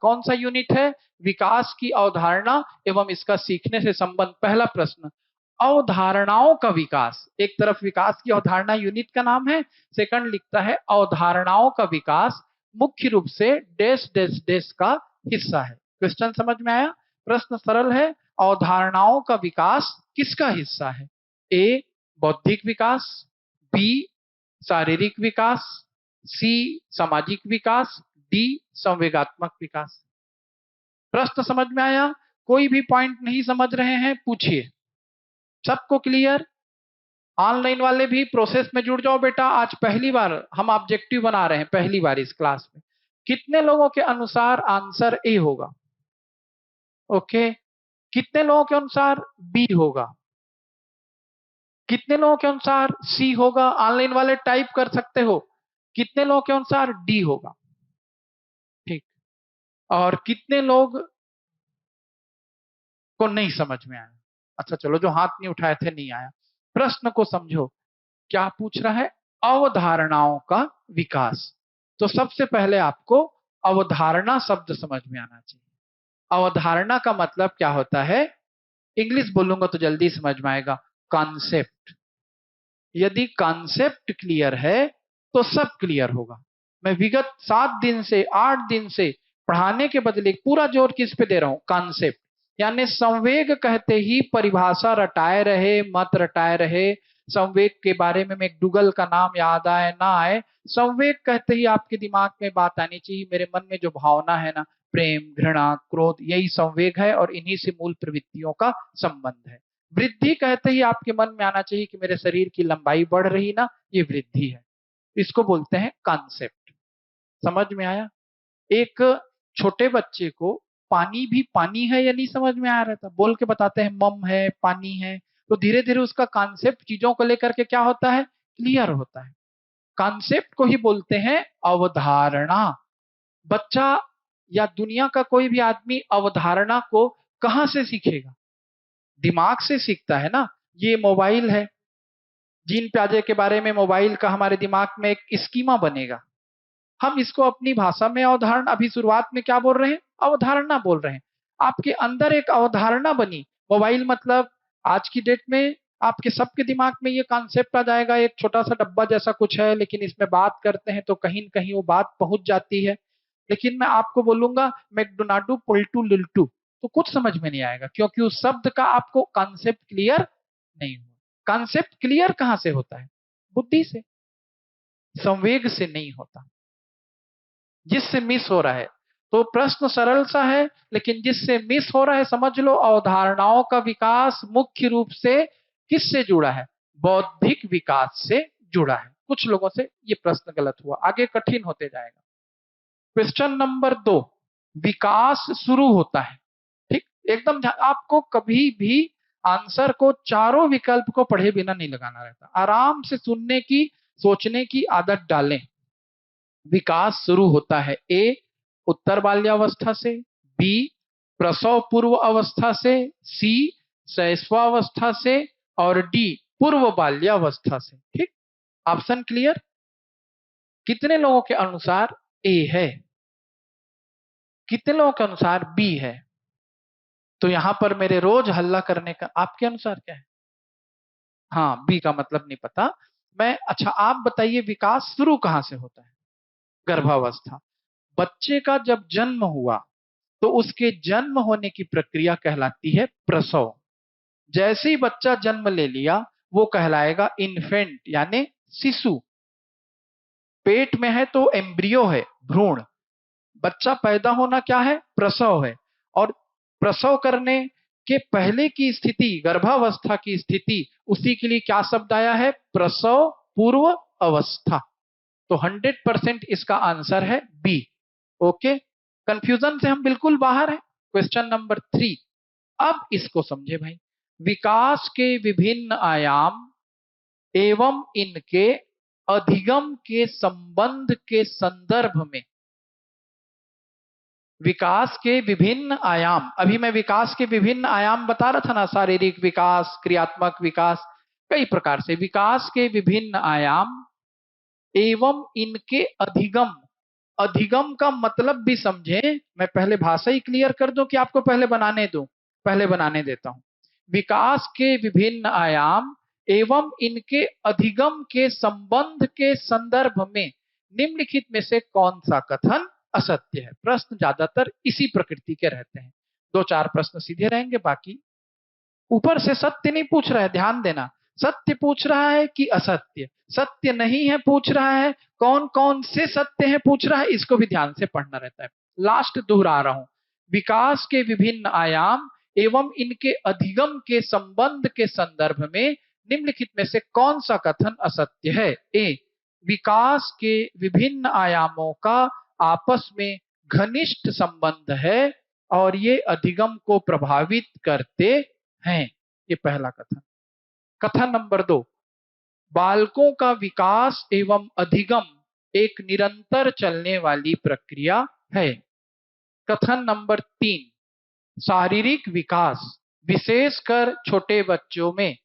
कौन सा यूनिट है? विकास की अवधारणा एवं इसका सीखने से संबंध। पहला प्रश्न, अवधारणाओं का विकास। एक तरफ विकास की अवधारणा यूनिट का नाम है, सेकंड लिखता है अवधारणाओं का विकास मुख्य रूप से डैश डैश डैश का हिस्सा है। क्वेश्चन समझ में आया? प्रश्न सरल है, अवधारणाओं का विकास किसका हिस्सा है? ए बौद्धिक विकास, बी शारीरिक विकास, सी सामाजिक विकास, डी संवेगात्मक विकास। प्रश्न समझ में आया? कोई भी पॉइंट नहीं समझ रहे हैं पूछिए। सबको क्लियर? ऑनलाइन वाले भी प्रोसेस में जुड़ जाओ बेटा। आज पहली बार हम ऑब्जेक्टिव बना रहे हैं, पहली बार इस क्लास में। कितने लोगों के अनुसार आंसर ए होगा? ओके। कितने लोगों के अनुसार बी होगा? कितने लोगों के अनुसार सी होगा? ऑनलाइन वाले टाइप कर सकते हो। कितने लोगों के अनुसार डी होगा? ठीक। और कितने लोग को नहीं समझ में आया? अच्छा चलो, जो हाथ नहीं उठाए थे नहीं आया। प्रश्न को समझो, क्या पूछ रहा है? अवधारणाओं का विकास। तो सबसे पहले आपको अवधारणा शब्द समझ में आना चाहिए। अवधारणा का मतलब क्या होता है? इंग्लिश बोलूंगा तो जल्दी समझ में आएगा, कॉन्सेप्ट। यदि कॉन्सेप्ट क्लियर है तो सब क्लियर होगा। मैं विगत 7 दिन से 8 दिन से पढ़ाने के बदले पूरा जोर किस पे दे रहा हूं? कॉन्सेप्ट। यानी संवेग कहते ही परिभाषा रटाए रहे मत रटाए रहे। संवेग के बारे में मैकडूगल का नाम याद आए ना आए, संवेग कहते ही आपके दिमाग में बात आनी चाहिए, मेरे मन में जो भावना है ना, प्रेम घृणा क्रोध, यही संवेग है और इन्हीं से मूल प्रवृत्तियों का संबंध है। वृद्धि कहते ही आपके मन में आना चाहिए कि मेरे शरीर की लंबाई बढ़ रही ना, ये वृद्धि है। इसको बोलते हैं कॉन्सेप्ट। समझ में आया? एक छोटे बच्चे को पानी भी पानी है या नहीं समझ में आ रहा था, बोल के बताते हैं मम है पानी है, तो धीरे धीरे उसका कॉन्सेप्ट चीजों को लेकर के क्या होता है? क्लियर होता है। कॉन्सेप्ट को ही बोलते हैं अवधारणा। बच्चा या दुनिया का कोई भी आदमी अवधारणा को कहां से सीखेगा? दिमाग से सीखता है ना। ये मोबाइल है, जीन प्याजे के बारे में मोबाइल का हमारे दिमाग में एक स्कीमा बनेगा। हम इसको अपनी भाषा में अवधारणा, अभी शुरुआत में क्या बोल रहे हैं? अवधारणा बोल रहे हैं। आपके अंदर एक अवधारणा बनी। मोबाइल मतलब आज की डेट में आपके सबके दिमाग में ये कॉन्सेप्ट आ जाएगा, एक छोटा सा डब्बा जैसा कुछ है, लेकिन इसमें बात करते हैं तो कहीं न कहीं वो बात पहुंच जाती है। लेकिन मैं आपको बोलूंगा मैकडोनाल्डू पुल्टू लिल्टू, तो कुछ समझ में नहीं आएगा, क्योंकि उस शब्द का आपको कॉन्सेप्ट क्लियर नहीं हुआ। कॉन्सेप्ट क्लियर कहां से होता है? बुद्धि से, संवेग से नहीं होता, जिससे मिस हो रहा है। तो प्रश्न सरल सा है, लेकिन जिससे मिस हो रहा है समझ लो, अवधारणाओं का विकास मुख्य रूप से किससे जुड़ा है? बौद्धिक विकास से जुड़ा है। कुछ लोगों से ये प्रश्न गलत हुआ, आगे कठिन होते जाएगा। क्वेश्चन नंबर 2, विकास शुरू होता है। ठीक, एकदम आपको कभी भी आंसर को चारों विकल्प को पढ़े बिना नहीं लगाना रहता, आराम से सुनने की सोचने की आदत डालें। विकास शुरू होता है ए उत्तर बाल्यावस्था से, बी प्रसव पूर्व अवस्था से, सी शैशवावस्था से और डी पूर्व बाल्यावस्था से। ठीक, ऑप्शन क्लियर? कितने लोगों के अनुसार ए है? कितने लोगों के अनुसार बी है? तो यहां पर मेरे रोज हल्ला करने का आपके अनुसार क्या है? हाँ, बी का मतलब नहीं पता। अच्छा आप बताइए, विकास शुरू कहां से होता है? गर्भावस्था। बच्चे का जब जन्म हुआ तो उसके जन्म होने की प्रक्रिया कहलाती है प्रसव। जैसे ही बच्चा जन्म ले लिया वो कहलाएगा इन्फेंट यानी शिशु। पेट में है तो एम्ब्रियो है, भ्रूण। बच्चा पैदा होना क्या है? प्रसव है। और प्रसव करने के पहले की स्थिति, गर्भावस्था की स्थिति, उसी के लिए क्या शब्द आया है? प्रसव पूर्व अवस्था। तो 100% इसका आंसर है बी। ओके, कंफ्यूजन से हम बिल्कुल बाहर हैं। क्वेश्चन नंबर 3, अब इसको समझे भाई। विकास के विभिन्न आयाम एवं इनके अधिगम के संबंध के संदर्भ में, विकास के विभिन्न आयाम, अभी मैं विकास के विभिन्न आयाम बता रहा था ना, शारीरिक विकास, क्रियात्मक विकास, कई प्रकार से विकास के विभिन्न आयाम एवं इनके अधिगम अधिगम का मतलब भी समझें। मैं पहले भाषा ही क्लियर कर दूं कि आपको पहले बनाने दूं? पहले बनाने देता हूं। विकास के विभिन्न आयाम एवं इनके अधिगम के संबंध के संदर्भ में निम्नलिखित में से कौन सा कथन असत्य है? प्रश्न ज्यादातर इसी प्रकृति के रहते हैं। दो चार प्रश्न सीधे रहेंगे, बाकी ऊपर से सत्य नहीं पूछ रहा है, ध्यान देना। सत्य पूछ रहा है कि असत्य? सत्य नहीं है पूछ रहा है, कौन कौन से सत्य है पूछ रहा है, इसको भी ध्यान से पढ़ना रहता है। लास्ट दोहरा रहा हूं, विकास के विभिन्न आयाम एवं इनके अधिगम के संबंध के संदर्भ में निम्नलिखित में से कौन सा कथन असत्य है? ए, विकास के विभिन्न आयामों का आपस में घनिष्ठ संबंध है और ये अधिगम को प्रभावित करते हैं। ये पहला कथन। कथन नंबर 2, बालकों का विकास एवं अधिगम एक निरंतर चलने वाली प्रक्रिया है। कथन नंबर 3, शारीरिक विकास विशेषकर छोटे बच्चों में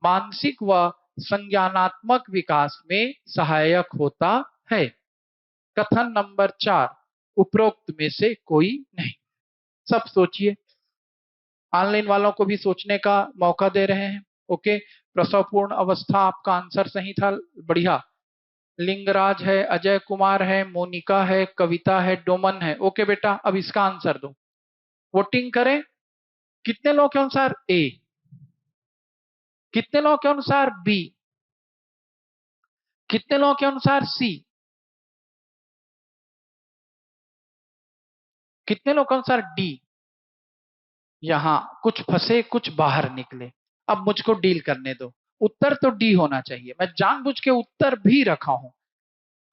मानसिक व संज्ञानात्मक विकास में सहायक होता है। कथन नंबर 4, उपरोक्त में से कोई नहीं। सब सोचिए, ऑनलाइन वालों को भी सोचने का मौका दे रहे हैं। ओके, प्रसवपूर्ण अवस्था आपका आंसर सही था, बढ़िया। लिंगराज है, अजय कुमार है, मोनिका है, कविता है, डोमन है। ओके बेटा, अब इसका आंसर दो, वोटिंग करें। कितने लोगों के अनुसार ए, कितने लोगों के अनुसार बी, कितने लोगों के अनुसार सी, कितने लोगों के अनुसार डी? यहां कुछ फंसे कुछ बाहर निकले, अब मुझको डील करने दो। उत्तर तो डी होना चाहिए, मैं जानबूझ के उत्तर भी रखा हूं।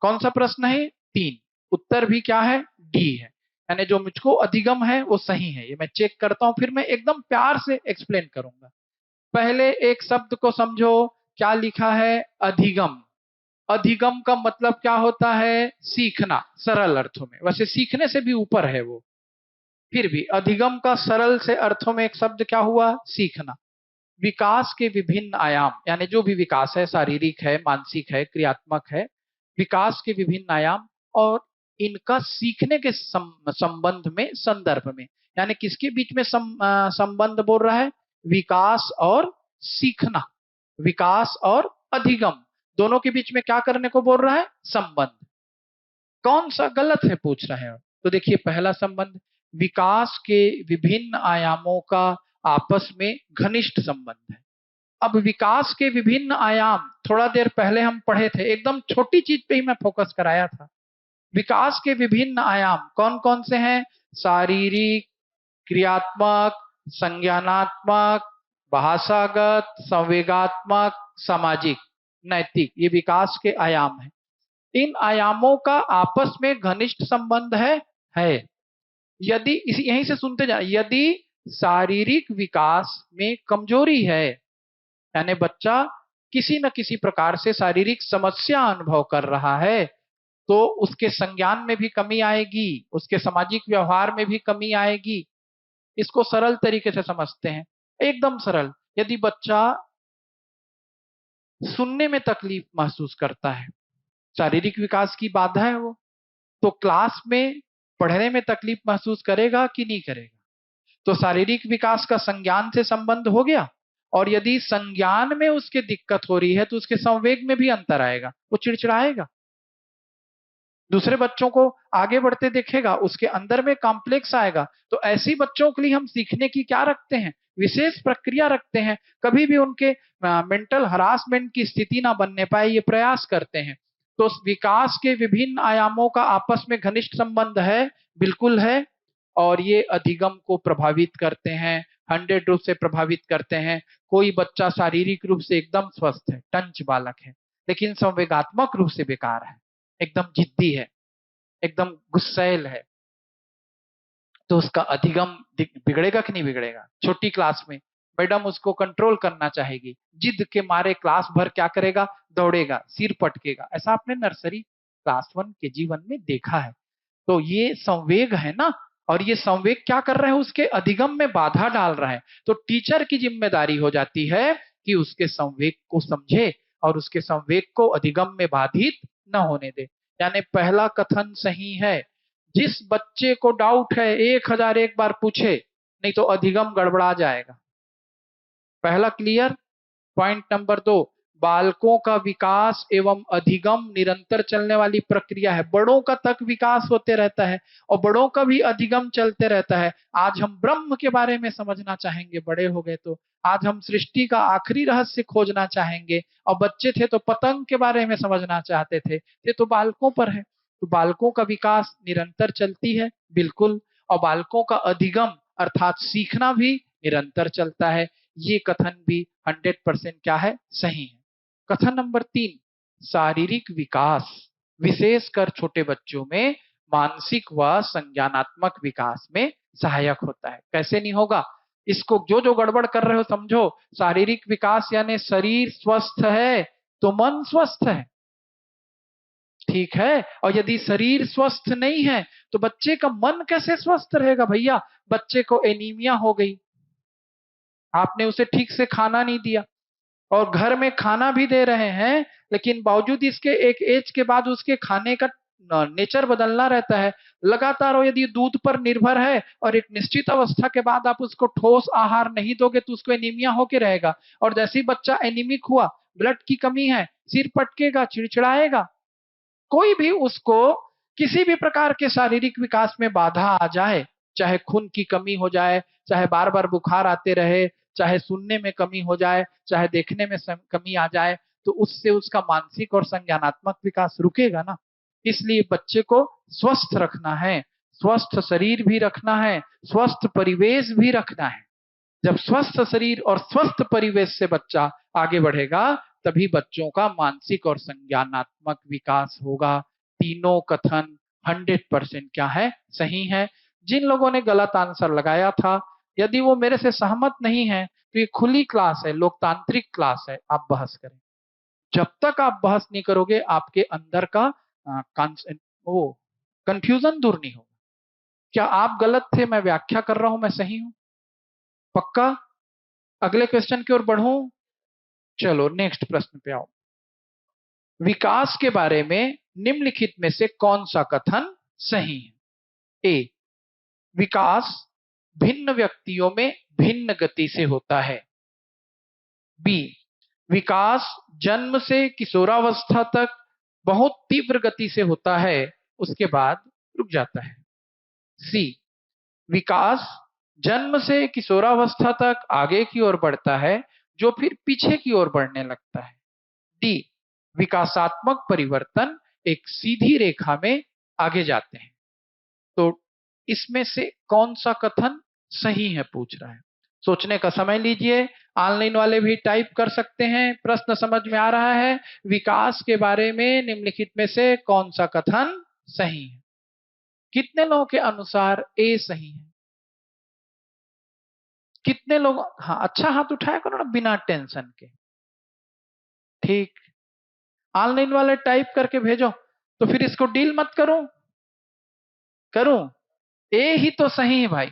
कौन सा प्रश्न है? 3। उत्तर भी क्या है? डी है। यानी जो मुझको अधिगम है वो सही है। ये मैं चेक करता हूं, फिर मैं एकदम प्यार से एक्सप्लेन करूंगा। पहले एक शब्द को समझो, क्या लिखा है? अधिगम। अधिगम का मतलब क्या होता है? सीखना, सरल अर्थों में। वैसे सीखने से भी ऊपर है वो, फिर भी अधिगम का सरल से अर्थों में एक शब्द क्या हुआ? सीखना। विकास के विभिन्न आयाम, यानी जो भी विकास है, शारीरिक है, मानसिक है, क्रियात्मक है, विकास के विभिन्न आयाम और इनका सीखने के संबंध में, संदर्भ में, यानी किसके बीच में संबंध बोल रहा है? विकास और सीखना, विकास और अधिगम, दोनों के बीच में क्या करने को बोल रहा है? संबंध। कौन सा गलत है पूछ रहे हैं? तो देखिए, पहला संबंध, विकास के विभिन्न आयामों का आपस में घनिष्ठ संबंध है। अब विकास के विभिन्न आयाम थोड़ा देर पहले हम पढ़े थे, एकदम छोटी चीज पे ही मैं फोकस कराया था। विकास के विभिन्न आयाम कौन कौन से हैं? शारीरिक, क्रियात्मक, संज्ञानात्मक, भाषागत, संवेगात्मक, सामाजिक, नैतिक, ये विकास के आयाम हैं। इन आयामों का आपस में घनिष्ठ संबंध है। यदि यहीं से सुनते जाए, यदि शारीरिक विकास में कमजोरी है, यानी बच्चा किसी न किसी प्रकार से शारीरिक समस्या अनुभव कर रहा है, तो उसके संज्ञान में भी कमी आएगी, उसके सामाजिक व्यवहार में भी कमी आएगी। इसको सरल तरीके से समझते हैं, एकदम सरल। यदि बच्चा सुनने में तकलीफ महसूस करता है, शारीरिक विकास की बाधा है वो, तो क्लास में पढ़ने में तकलीफ महसूस करेगा कि नहीं करेगा? तो शारीरिक विकास का संज्ञान से संबंध हो गया, और यदि संज्ञान में उसके दिक्कत हो रही है तो उसके संवेग में भी अंतर आएगा, वो चिड़चिड़ाएगा, दूसरे बच्चों को आगे बढ़ते देखेगा, उसके अंदर में कॉम्प्लेक्स आएगा। तो ऐसी बच्चों के लिए हम सीखने की क्या रखते हैं? विशेष प्रक्रिया रखते हैं। कभी भी उनके मेंटल हरासमेंट की स्थिति ना बनने पाए, ये प्रयास करते हैं। तो विकास के विभिन्न आयामों का आपस में घनिष्ठ संबंध है, बिल्कुल है, और ये अधिगम को प्रभावित करते हैं, 100 रूप से प्रभावित करते हैं। कोई बच्चा शारीरिक रूप से एकदम स्वस्थ है, टंच बालक है, लेकिन संवेगात्मक रूप से बेकार है, एकदम जिद्दी है, एकदम गुस्सैल है, तो उसका अधिगम बिगड़ेगा कि नहीं बिगड़ेगा? छोटी क्लास में मैडम उसको कंट्रोल करना चाहेगी, जिद के मारे क्लास भर क्या करेगा? दौड़ेगा, सिर पटकेगा। ऐसा आपने नर्सरी क्लास 1 के जीवन में देखा है। तो ये संवेग है ना, और ये संवेग क्या कर रहे हैं? उसके अधिगम में बाधा डाल रहा है। तो टीचर की जिम्मेदारी हो जाती है कि उसके संवेग को समझे और उसके संवेग को अधिगम में बाधित न होने दे। यानी पहला कथन सही है। जिस बच्चे को डाउट है 1001 बार पूछे, नहीं तो अधिगम गड़बड़ा जाएगा। पहला क्लियर। पॉइंट नंबर 2, बालकों का विकास एवं अधिगम निरंतर चलने वाली प्रक्रिया है। बड़ों का तक विकास होते रहता है और बड़ों का भी अधिगम चलते रहता है। आज हम ब्रह्म के बारे में समझना चाहेंगे, बड़े हो गए तो। आज हम सृष्टि का आखिरी रहस्य खोजना चाहेंगे, और बच्चे थे तो पतंग के बारे में समझना चाहते थे। ये तो बालकों पर है। तो बालकों का विकास निरंतर चलती है, बिल्कुल। और बालकों का अधिगम अर्थात सीखना भी निरंतर चलता है। ये कथन भी 100% क्या है, सही है। कथन नंबर 3, शारीरिक विकास विशेषकर छोटे बच्चों में मानसिक व संज्ञानात्मक विकास में सहायक होता है। कैसे नहीं होगा? इसको जो जो गड़बड़ कर रहे हो समझो। शारीरिक विकास यानी शरीर स्वस्थ है तो मन स्वस्थ है, ठीक है। और यदि शरीर स्वस्थ नहीं है तो बच्चे का मन कैसे स्वस्थ रहेगा भैया? बच्चे को एनीमिया हो गई, आपने उसे ठीक से खाना नहीं दिया, और घर में खाना भी दे रहे हैं, लेकिन बावजूद इसके एक एज के बाद उसके खाने का नेचर बदलना रहता है। लगातार वो यदि दूध पर निर्भर है और एक निश्चित अवस्था के बाद आप उसको ठोस आहार नहीं दोगे तो उसको एनीमिया होके रहेगा। और जैसे ही बच्चा एनीमिक हुआ, ब्लड की कमी है, सिर पटकेगा, चिड़चिड़ाएगा। कोई भी उसको किसी भी प्रकार के शारीरिक विकास में बाधा आ जाए, चाहे खून की कमी हो जाए, चाहे बार बार बुखार आते रहे, चाहे सुनने में कमी हो जाए, चाहे देखने में कमी आ जाए, तो उससे उसका मानसिक और संज्ञानात्मक विकास रुकेगा ना। इसलिए बच्चे को स्वस्थ रखना है, स्वस्थ शरीर भी रखना है, स्वस्थ परिवेश भी रखना है। जब स्वस्थ शरीर और स्वस्थ परिवेश से बच्चा आगे बढ़ेगा, तभी बच्चों का मानसिक और संज्ञानात्मक विकास होगा। तीनों कथन 100% क्या है, सही है। जिन लोगों ने गलत आंसर लगाया था, यदि वो मेरे से सहमत नहीं है तो ये खुली क्लास है, लोकतांत्रिक क्लास है, आप बहस करें। जब तक आप बहस नहीं करोगे आपके अंदर का वो कंफ्यूजन दूर नहीं होगा। क्या आप गलत थे, मैं व्याख्या कर रहा हूं, मैं सही हूं? पक्का? अगले क्वेश्चन की ओर बढ़ूं? चलो नेक्स्ट प्रश्न पे आओ। विकास के बारे में निम्नलिखित में से कौन सा कथन सही है? ए, विकास भिन्न व्यक्तियों में भिन्न गति से होता है। बी, विकास जन्म से किशोरावस्था तक बहुत तीव्र गति से होता है, उसके बाद रुक जाता है। सी, विकास जन्म से किशोरावस्था तक आगे की ओर बढ़ता है, जो फिर पीछे की ओर बढ़ने लगता है। डी, विकासात्मक परिवर्तन एक सीधी रेखा में आगे जाते हैं। तो इसमें से कौन सा कथन सही है, पूछ रहा है। सोचने का समय लीजिए। ऑनलाइन वाले भी टाइप कर सकते हैं। प्रश्न समझ में आ रहा है? विकास के बारे में निम्नलिखित में से कौन सा कथन सही है? कितने लोगों के अनुसार ए सही है? कितने लोग, हाँ अच्छा हाथ उठाया करो ना बिना टेंशन के। ठीक, ऑनलाइन वाले टाइप करके भेजो, तो फिर इसको डील मत करूं। करूं? ए ही तो सही है भाई।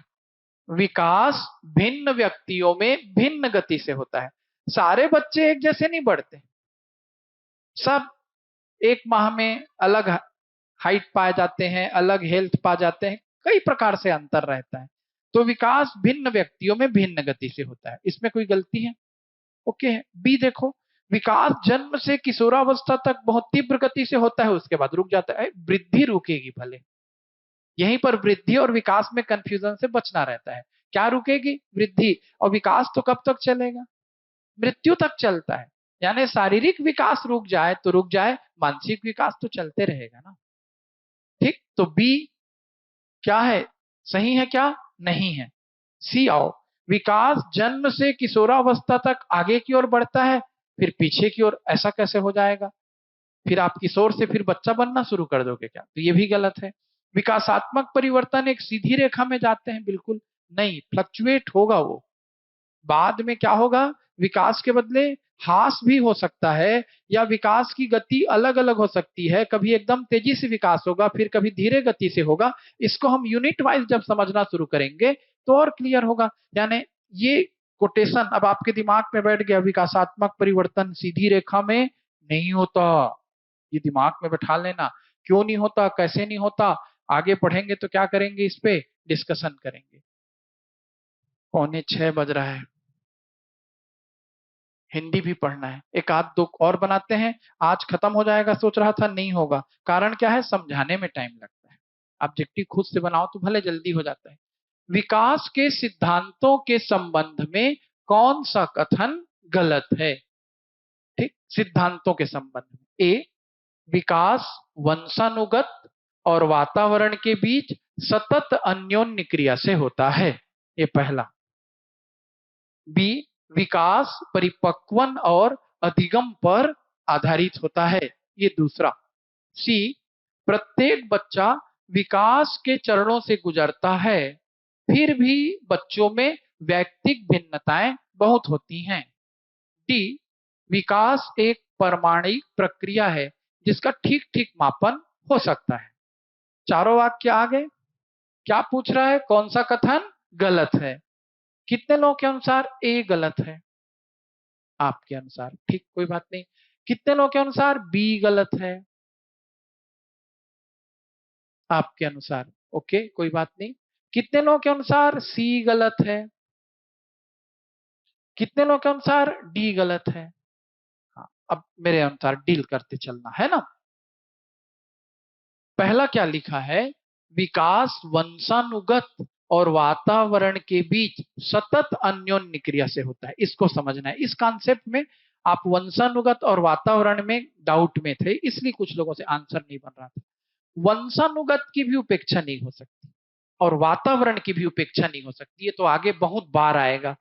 विकास भिन्न व्यक्तियों में भिन्न गति से होता है। सारे बच्चे एक जैसे नहीं बढ़ते, सब एक माह में अलग हाइट पाए जाते हैं, अलग हेल्थ पा जाते हैं, कई प्रकार से अंतर रहता है। तो विकास भिन्न व्यक्तियों में भिन्न गति से होता है, इसमें कोई गलती है? ओके है। बी देखो, विकास जन्म से किशोरावस्था तक बहुत तीव्र गति से होता है, उसके बाद रुक जाता है। वृद्धि रुकेगी भले, यहीं पर वृद्धि और विकास में कंफ्यूजन से बचना रहता है। क्या रुकेगी? वृद्धि। और विकास तो कब तक चलेगा? मृत्यु तक चलता है। यानी शारीरिक विकास रुक जाए तो रुक जाए, मानसिक विकास तो चलते रहेगा ना। ठीक, तो बी क्या है, सही है क्या? नहीं है। सी आओ, विकास जन्म से किशोरावस्था तक आगे की ओर बढ़ता है, फिर पीछे की ओर, ऐसा कैसे हो जाएगा? फिर आप किशोर से फिर बच्चा बनना शुरू कर दोगे क्या? तो ये भी गलत है। विकासात्मक परिवर्तन एक सीधी रेखा में जाते हैं, बिल्कुल नहीं, फ्लक्चुएट होगा वो। बाद में क्या होगा? विकास के बदले ह्रास भी हो सकता है, या विकास की गति अलग अलग हो सकती है। कभी एकदम तेजी से विकास होगा, फिर कभी धीरे गति से होगा। इसको हम यूनिट वाइज जब समझना शुरू करेंगे तो और क्लियर होगा। यानी ये कोटेशन अब आपके दिमाग में बैठ गया, विकासात्मक परिवर्तन सीधी रेखा में नहीं होता, ये दिमाग में बैठा लेना। क्यों नहीं होता, कैसे नहीं होता, आगे पढ़ेंगे तो क्या करेंगे, इस पे डिस्कशन करेंगे। 5:45 बज रहा है, हिंदी भी पढ़ना है, एक आध दो और बनाते हैं, आज खत्म हो जाएगा सोच रहा था, नहीं होगा। कारण क्या है, समझाने में टाइम लगता है। ऑब्जेक्टिव खुद से बनाओ तो भले जल्दी हो जाता है। विकास के सिद्धांतों के संबंध में कौन सा कथन गलत है? ठीक, सिद्धांतों के संबंध में। ए, विकास वंशानुगत और वातावरण के बीच सतत अन्योन्य क्रिया से होता है, ये पहला। बी, विकास परिपक्वन और अधिगम पर आधारित होता है, ये दूसरा। सी, प्रत्येक बच्चा विकास के चरणों से गुजरता है, फिर भी बच्चों में व्यक्तिगत भिन्नताएं बहुत होती हैं। डी, विकास एक परमाणिक प्रक्रिया है जिसका ठीक ठीक मापन हो सकता है। चारों वाक्य आ गए। क्या पूछ रहा है, कौन सा कथन गलत है? कितने लोगों के अनुसार ए गलत है? आपके अनुसार, ठीक, कोई बात नहीं। कितने लोगों के अनुसार बी गलत है? आपके अनुसार, ओके, कोई बात नहीं। कितने लोगों के अनुसार सी गलत है? कितने लोगों के अनुसार डी गलत है? हाँ, अब मेरे अनुसार डील करते चलना है ना। पहला क्या लिखा है, विकास वंशानुगत और वातावरण के बीच सतत अन्योन्य क्रिया से होता है, इसको समझना है। इस कॉन्सेप्ट में आप वंशानुगत और वातावरण में डाउट में थे, इसलिए कुछ लोगों से आंसर नहीं बन रहा था। वंशानुगत की भी उपेक्षा नहीं हो सकती और वातावरण की भी उपेक्षा नहीं हो सकती, ये तो आगे बहुत बार आएगा।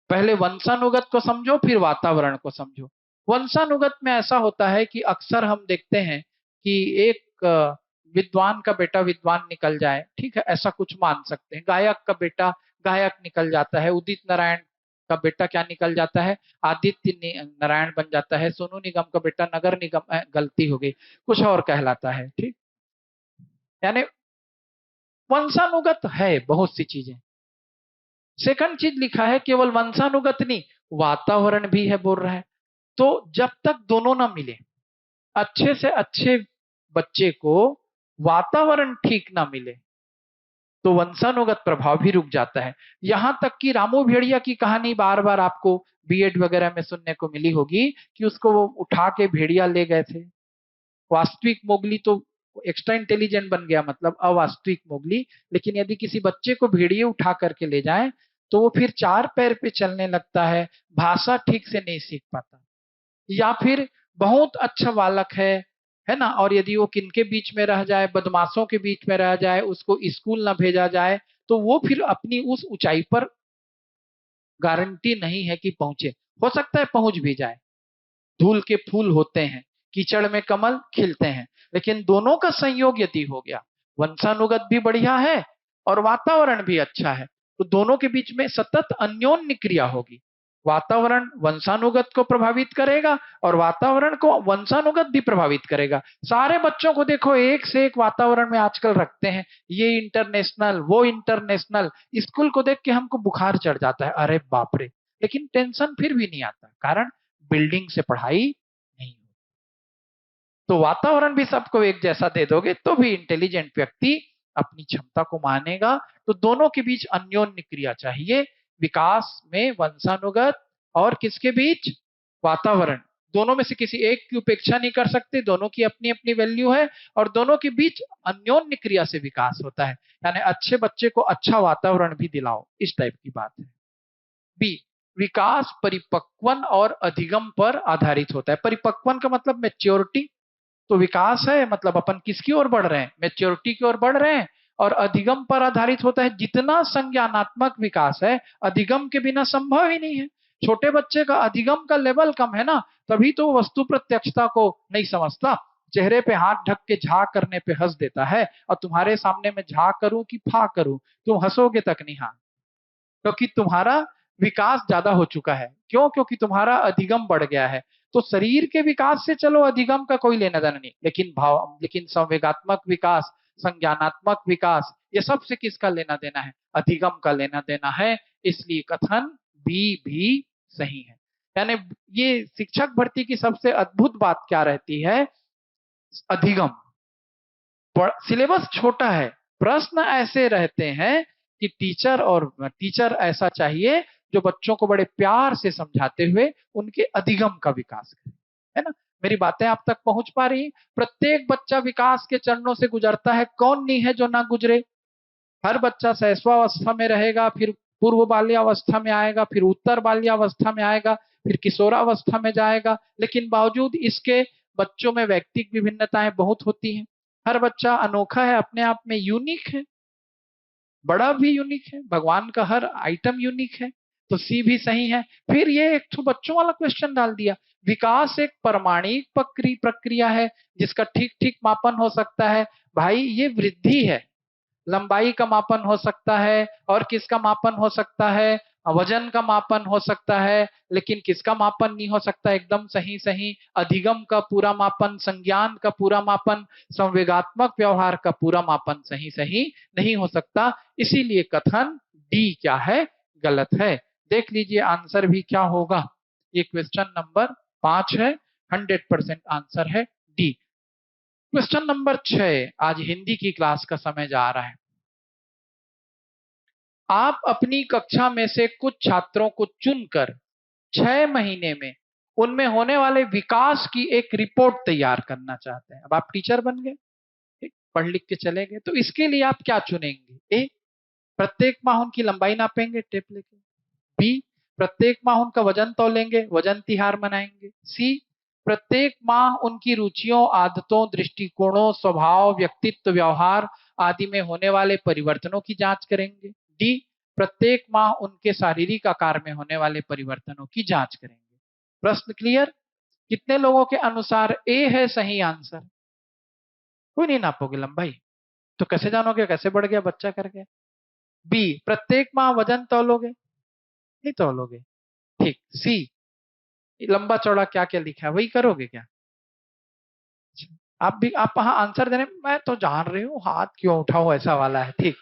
पहले वंशानुगत को समझो, फिर वातावरण को समझो। वंशानुगत में ऐसा होता है कि अक्सर हम देखते हैं कि एक विद्वान का बेटा विद्वान निकल जाए, ठीक है, ऐसा कुछ मान सकते हैं। गायक का बेटा गायक निकल जाता है, उदित नारायण का बेटा क्या निकल जाता है, नारायण बन जाता है। सोनू निगम का बेटा नगर निगम, गलती हो गई, कुछ और कहलाता है। ठीक, यानी वंशानुगत है बहुत सी चीजें। सेकंड चीज लिखा है केवल वंशानुगत नहीं, वातावरण भी है बोल रहा है। तो जब तक दोनों ना मिले, अच्छे से अच्छे बच्चे को वातावरण ठीक ना मिले, तो वंशानुगत प्रभाव भी रुक जाता है। यहां तक कि रामू भेड़िया की कहानी बार बार आपको बीएड वगैरह में सुनने को मिली होगी कि उसको वो उठा के भेड़िया ले गए थे। वास्तविक मोगली तो एक्स्ट्रा इंटेलिजेंट बन गया, मतलब अवास्तविक मोगली। लेकिन यदि किसी बच्चे को भेड़िए उठा करके ले जाए तो वो फिर चार पैर पे चलने लगता है, भाषा ठीक से नहीं सीख पाता। या फिर बहुत अच्छा बालक है ना, और यदि वो किनके बीच में रह जाए, बदमाशों के बीच में रह जाए, उसको स्कूल ना भेजा जाए, तो वो फिर अपनी उस ऊंचाई पर गारंटी नहीं है कि पहुंचे। हो सकता है पहुंच भी जाए, धूल के फूल होते हैं, कीचड़ में कमल खिलते हैं। लेकिन दोनों का संयोग यदि हो गया, वंशानुगत भी बढ़िया है और वातावरण भी अच्छा है, तो दोनों के बीच में सतत अन्योन्य क्रिया होगी। वातावरण वंशानुगत को प्रभावित करेगा और वातावरण को वंशानुगत भी प्रभावित करेगा। सारे बच्चों को देखो एक से एक वातावरण में आजकल रखते हैं, ये इंटरनेशनल वो इंटरनेशनल, स्कूल को देख के हमको बुखार चढ़ जाता है, अरे बाप रे। लेकिन टेंशन फिर भी नहीं आता, कारण बिल्डिंग से पढ़ाई नहीं होती। तो वातावरण भी सबको एक जैसा दे दोगे तो भी इंटेलिजेंट व्यक्ति अपनी क्षमता को मानेगा। तो दोनों के बीच अन्योन्य क्रिया चाहिए, विकास में वंशानुगत और किसके बीच, वातावरण। दोनों में से किसी एक की उपेक्षा नहीं कर सकते, दोनों की अपनी अपनी वैल्यू है और दोनों के बीच अन्योन्य क्रिया से विकास होता है। यानी अच्छे बच्चे को अच्छा वातावरण भी दिलाओ, इस टाइप की बात है। बी, विकास परिपक्वन और अधिगम पर आधारित होता है। परिपक्वन का मतलब मैच्योरिटी, तो विकास है मतलब अपन किसकी ओर बढ़ रहे हैं, मैच्योरिटी की ओर बढ़ रहे हैं। और अधिगम पर आधारित होता है, जितना संज्ञानात्मक विकास है अधिगम के बिना संभव ही नहीं है। छोटे बच्चे का अधिगम का लेवल कम है ना, तभी तो वस्तु प्रत्यक्षता को नहीं समझता। चेहरे पे हाथ ढक के झा करने पे हंस देता है, और तुम्हारे सामने में झा करूं कि फा करूं, तुम हंसोगे तक नहीं। हाँ, क्योंकि तुम्हारा विकास ज्यादा हो चुका है। क्यों? क्योंकि तुम्हारा अधिगम बढ़ गया है। तो शरीर के विकास से चलो अधिगम का कोई लेना देना नहीं, लेकिन संवेगात्मक विकास, संज्ञानात्मक विकास, ये सब से किसका लेना देना है, अधिगम का लेना देना है। इसलिए कथन बी भी सही है। यानी ये शिक्षक भर्ती की सबसे अद्भुत बात क्या रहती है, अधिगम। सिलेबस छोटा है, प्रश्न ऐसे रहते हैं कि टीचर ऐसा चाहिए जो बच्चों को बड़े प्यार से समझाते हुए उनके अधिगम का विकास करे, है ना। मेरी बातें आप तक पहुंच पा रही? प्रत्येक बच्चा विकास के चरणों से गुजरता है, कौन नहीं है जो ना गुजरे। हर बच्चा शैशवावस्था में रहेगा, फिर पूर्व बाल्यावस्था में आएगा, फिर उत्तर बाल्यावस्था में आएगा, फिर किशोरावस्था में जाएगा। लेकिन बावजूद इसके बच्चों में व्यक्तिगत विभिन्नताएं बहुत होती हैं। हर बच्चा अनोखा है, अपने आप में यूनिक है, बड़ा भी यूनिक है, भगवान का हर आइटम यूनिक है। तो सी भी सही है। फिर ये एक तो बच्चों वाला क्वेश्चन डाल दिया, विकास एक प्रमाणिक प्रक्रिया है जिसका ठीक ठीक मापन हो सकता है। भाई ये वृद्धि है, लंबाई का मापन हो सकता है, और किसका मापन हो सकता है, वजन का मापन हो सकता है, लेकिन किसका मापन नहीं हो सकता एकदम सही सही, अधिगम का पूरा मापन, संज्ञान का पूरा मापन, संवेगात्मक व्यवहार का पूरा मापन सही सही नहीं हो सकता। इसीलिए कथन डी क्या है, गलत है। देख लीजिए आंसर भी क्या होगा। ये क्वेश्चन नंबर 5 है, 100% आंसर है डी। क्वेश्चन नंबर 6, आज हिंदी की क्लास का समय जा रहा है। आप अपनी कक्षा में से कुछ छात्रों को चुनकर 6 महीने में उनमें होने वाले विकास की एक रिपोर्ट तैयार करना चाहते हैं। अब आप टीचर बन गए, ठीक, पढ़ लिख के चले गए, तो इसके लिए आप क्या चुनेंगे? ए, प्रत्येक माह उनकी लंबाई नापेंगे टेप लेके। बी, प्रत्येक माह उनका वजन तौलेंगे, वजन तिहार मनाएंगे। सी, प्रत्येक माह उनकी रुचियों, आदतों, दृष्टिकोणों, स्वभाव, व्यक्तित्व, व्यवहार आदि में होने वाले परिवर्तनों की जांच करेंगे। डी, प्रत्येक माह उनके शारीरिक आकार में होने वाले परिवर्तनों की जांच करेंगे। प्रश्न क्लियर? कितने लोगों के अनुसार ए है सही आंसर? कोई नहीं नापोगे लंबाई, तो कैसे जानोगे कैसे बढ़ गया बच्चा करके? बी, प्रत्येक माह वजन तौलोगे? नहीं तौलोगे। ठीक। सी, लंबा चौड़ा क्या क्या लिखा है वही करोगे क्या? आप भी, आप वहां आंसर देने, मैं तो जान रही हूँ, हाथ क्यों उठाओ ऐसा वाला है। ठीक।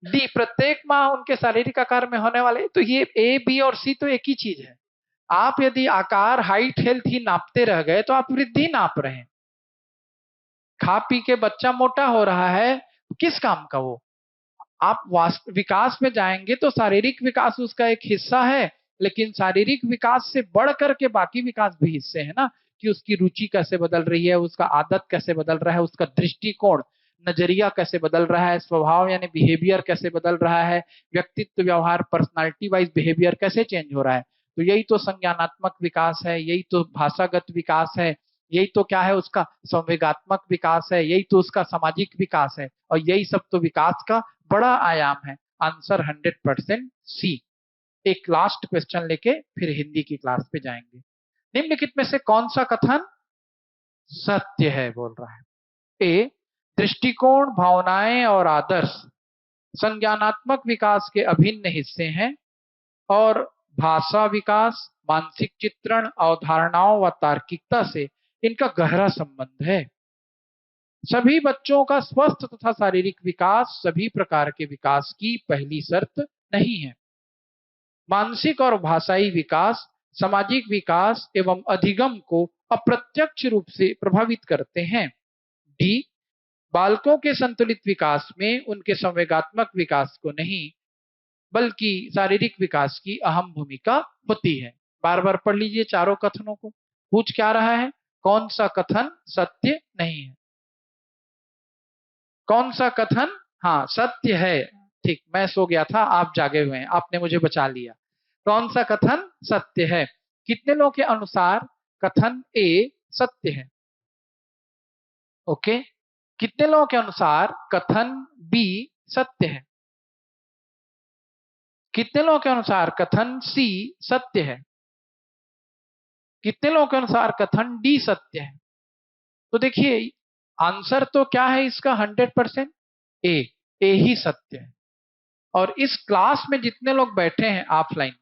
डी, प्रत्येक माह उनके शारीरिक आकार में होने वाले, तो ये ए बी और सी तो एक ही चीज है। आप यदि आकार, हाइट, हेल्थ ही नापते रह गए तो आप वृद्धि नाप रहे हैं। खा पी के बच्चा मोटा हो रहा है, किस काम का वो? आप विकास में जाएंगे तो शारीरिक विकास उसका एक हिस्सा है, लेकिन शारीरिक विकास से बढ़ करके बाकी विकास भी हिस्से हैं ना, कि उसकी रुचि कैसे बदल रही है, उसका आदत कैसे बदल रहा है, उसका दृष्टिकोण, नजरिया कैसे बदल रहा है, स्वभाव यानी बिहेवियर कैसे बदल रहा है, व्यक्तित्व, व्यवहार, पर्सनालिटी वाइज बिहेवियर कैसे चेंज हो रहा है। तो यही तो संज्ञानात्मक विकास है, यही तो भाषागत विकास है, यही तो क्या है उसका संवेगात्मक विकास है, यही तो उसका सामाजिक विकास है, और यही सब तो विकास का बड़ा आयाम है। आंसर 100% सी। एक लास्ट क्वेश्चन लेके फिर हिंदी की क्लास पे जाएंगे। निम्नलिखित में से कौन सा कथन सत्य है, बोल रहा है। ए, दृष्टिकोण, भावनाएं और आदर्श संज्ञानात्मक विकास के अभिन्न हिस्से हैं, और भाषा विकास, मानसिक चित्रण, अवधारणाओं व तार्किकता से इनका गहरा संबंध है। सभी बच्चों का स्वस्थ तथा शारीरिक विकास सभी प्रकार के विकास की पहली शर्त नहीं है। मानसिक और भाषाई विकास सामाजिक विकास एवं अधिगम को अप्रत्यक्ष रूप से प्रभावित करते हैं। डी, बालकों के संतुलित विकास में उनके संवेगात्मक विकास को नहीं बल्कि शारीरिक विकास की अहम भूमिका होती है। बार बार पढ़ लीजिए चारों कथनों को। पूछ क्या रहा है, कौन सा कथन सत्य नहीं है? कौन सा कथन हाँ सत्य है? ठीक, मैं सो गया था, आप जागे हुए हैं, आपने मुझे बचा लिया। कौन सा कथन सत्य है? कितने लोगों के अनुसार कथन ए सत्य है? ओके। कितने लोगों के अनुसार कथन बी सत्य है? कितने लोगों के अनुसार कथन सी सत्य है? कितने लोगों के अनुसार कथन डी सत्य है? तो देखिए आंसर तो क्या है इसका, 100% ए, ए ही सत्य है। और इस क्लास में जितने लोग बैठे हैं ऑफलाइन,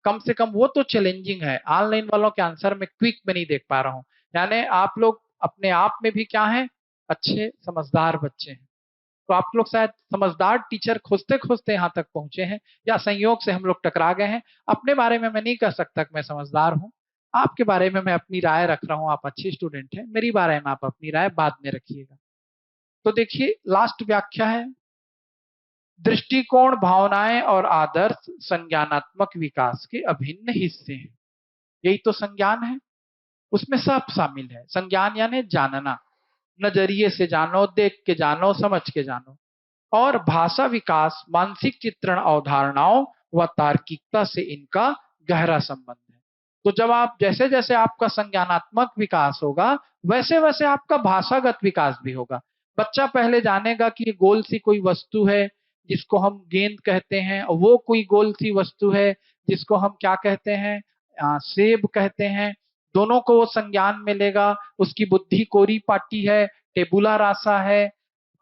कम से कम वो तो चैलेंजिंग है। ऑनलाइन वालों के आंसर में क्विक में नहीं देख पा रहा हूं। यानी आप लोग अपने आप में भी क्या है, अच्छे समझदार बच्चे हैं। तो आप लोग शायद समझदार टीचर खोजते खोजते यहाँ तक पहुंचे हैं, या संयोग से हम लोग टकरा गए हैं। अपने बारे में मैं नहीं कह सकता कि मैं समझदार हूँ, आपके बारे में मैं अपनी राय रख रहा हूँ। आप अच्छे स्टूडेंट हैं, मेरी बारे में आप अपनी राय बाद में रखिएगा। तो देखिए लास्ट व्याख्या है, दृष्टिकोण, भावनाएं और आदर्श संज्ञानात्मक विकास के अभिन्न हिस्से हैं। यही तो संज्ञान है, उसमें सब शामिल है। संज्ञान यानी जानना, नजरिए से जानो, देख के जानो, समझ के जानो। और भाषा विकास मानसिक चित्रण, अवधारणाओं व तार्किकता से इनका गहरा संबंध है। तो जब आप जैसे जैसे आपका संज्ञानात्मक विकास होगा, वैसे वैसे आपका भाषागत विकास भी होगा। बच्चा पहले जानेगा कि ये गोल सी कोई वस्तु है जिसको हम गेंद कहते हैं, और वो कोई गोल सी वस्तु है जिसको हम क्या कहते हैं, सेब कहते हैं। दोनों को वो संज्ञान मिलेगा। उसकी बुद्धि कोरी पाटी है, टेबुला रासा है,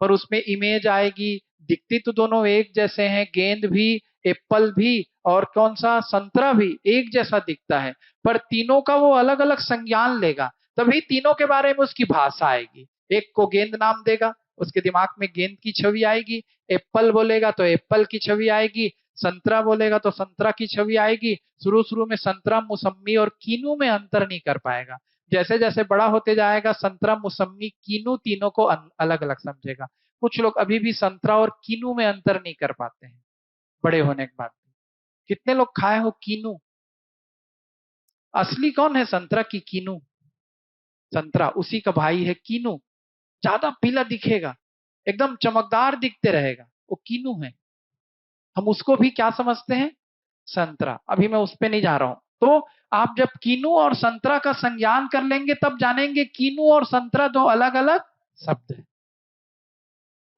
पर उसमें इमेज आएगी। दिखती तो दोनों एक जैसे हैं, गेंद भी, एप्पल भी, और कौन सा, संतरा भी एक जैसा दिखता है, पर तीनों का वो अलग अलग संज्ञान लेगा, तभी तीनों के बारे में उसकी भाषा आएगी। एक को गेंद नाम देगा, उसके दिमाग में गेंद की छवि आएगी। एप्पल बोलेगा तो एप्पल की छवि आएगी। संतरा बोलेगा तो संतरा की छवि आएगी। शुरू शुरू में संतरा, मौसम्मी और कीनू में अंतर नहीं कर पाएगा। जैसे जैसे बड़ा होते जाएगा, संतरा, मौसम्मी, कीनू तीनों को अलग अलग समझेगा। कुछ लोग अभी भी संतरा और कीनू में अंतर नहीं कर पाते हैं बड़े होने के बाद। कितने लोग खाए हो कीनू? असली कौन है संतरा की कीनू? संतरा उसी का भाई है कीनू। ज्यादा पीला दिखेगा, एकदम चमकदार दिखते रहेगा, वो कीनू है। हम उसको भी क्या समझते हैं, संतरा। अभी मैं उस पे नहीं जा रहा हूं। तो आप जब कीनू और संतरा का संज्ञान कर लेंगे, तब जानेंगे कीनू और संतरा दो अलग अलग शब्द है।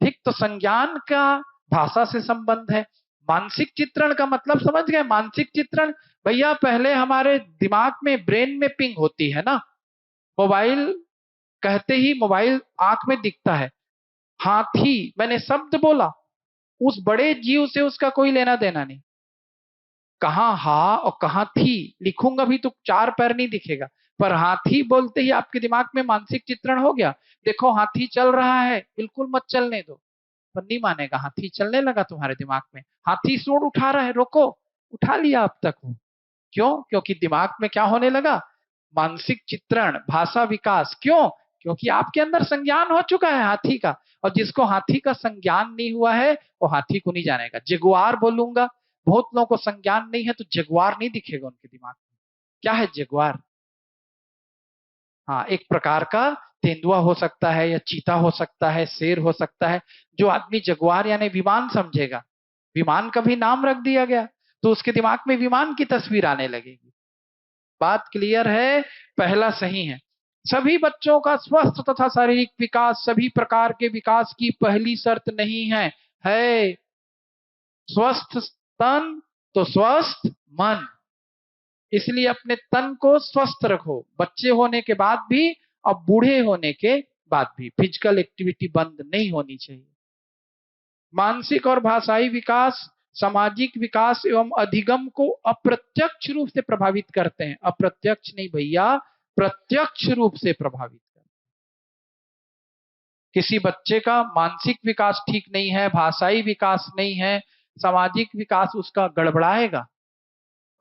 ठीक, तो संज्ञान का भाषा से संबंध है। मानसिक चित्रण का मतलब समझ गए? मानसिक चित्रण भैया, पहले हमारे दिमाग में, ब्रेन में पिंग होती है ना। मोबाइल कहते ही मोबाइल आंख में दिखता है। हाथी, मैंने शब्द बोला, उस बड़े जीव से उसका कोई लेना देना नहीं। कहाँ हा और कहाँ थी लिखूंगा भी तो चार पैर नहीं दिखेगा, पर हाथी बोलते ही आपके दिमाग में मानसिक चित्रण हो गया। देखो हाथी चल रहा है, बिल्कुल मत चलने दो, पर नहीं मानेगा। हाथी चलने लगा तुम्हारे दिमाग में। हाथी सूंड उठा रहा है, रोको, उठा लिया अब तक वो। क्यों? क्योंकि दिमाग में क्या होने लगा, मानसिक चित्रण, भाषा विकास। क्यों? क्योंकि आपके अंदर संज्ञान हो चुका है हाथी का। और जिसको हाथी का संज्ञान नहीं हुआ है, वो हाथी को नहीं जानेगा। जगुआर बोलूंगा, बहुत लोगों को संज्ञान नहीं है तो जगुआर नहीं दिखेगा उनके दिमाग में। क्या है जगुआर? हाँ, एक प्रकार का तेंदुआ हो सकता है, या चीता हो सकता है, शेर हो सकता है। जो आदमी जगुआर यानी विमान समझेगा, विमान का भी नाम रख दिया गया, तो उसके दिमाग में विमान की तस्वीर आने लगेगी। बात क्लियर है? पहला सही है। सभी बच्चों का स्वस्थ तथा शारीरिक विकास सभी प्रकार के विकास की पहली शर्त नहीं है। है स्वस्थ तन तो स्वस्थ मन। इसलिए अपने तन को स्वस्थ रखो, बच्चे होने के बाद भी और बूढ़े होने के बाद भी। फिजिकल एक्टिविटी बंद नहीं होनी चाहिए। मानसिक और भाषाई विकास सामाजिक विकास एवं अधिगम को अप्रत्यक्ष रूप से प्रभावित करते हैं। अप्रत्यक्ष नहीं भैया, प्रत्यक्ष रूप से प्रभावित करते हैं। किसी बच्चे का मानसिक विकास ठीक नहीं है, भाषाई विकास नहीं है, सामाजिक विकास उसका गड़बड़ाएगा।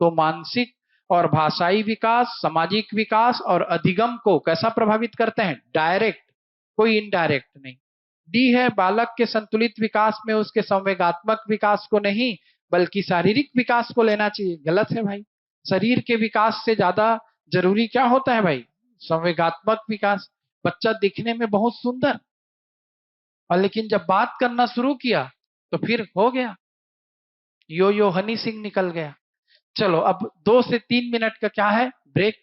तो मानसिक और भाषाई विकास, सामाजिक विकास और अधिगम को कैसा प्रभावित करते हैं? डायरेक्ट, कोई इनडायरेक्ट नहीं। डी है बालक के संतुलित विकास में उसके संवेगात्मक विकास को नहीं, बल्कि शारीरिक विकास को लेना चाहिए। गलत है भाई। शरीर के विकास से ज्यादा जरूरी क्या होता है भाई? संवेगात्मक विकास। बच्चा दिखने में बहुत सुंदर, और लेकिन जब बात करना शुरू किया तो फिर हो गया, यो यो हनी सिंह निकल गया। चलो अब 2 से 3 मिनट का क्या है, ब्रेक।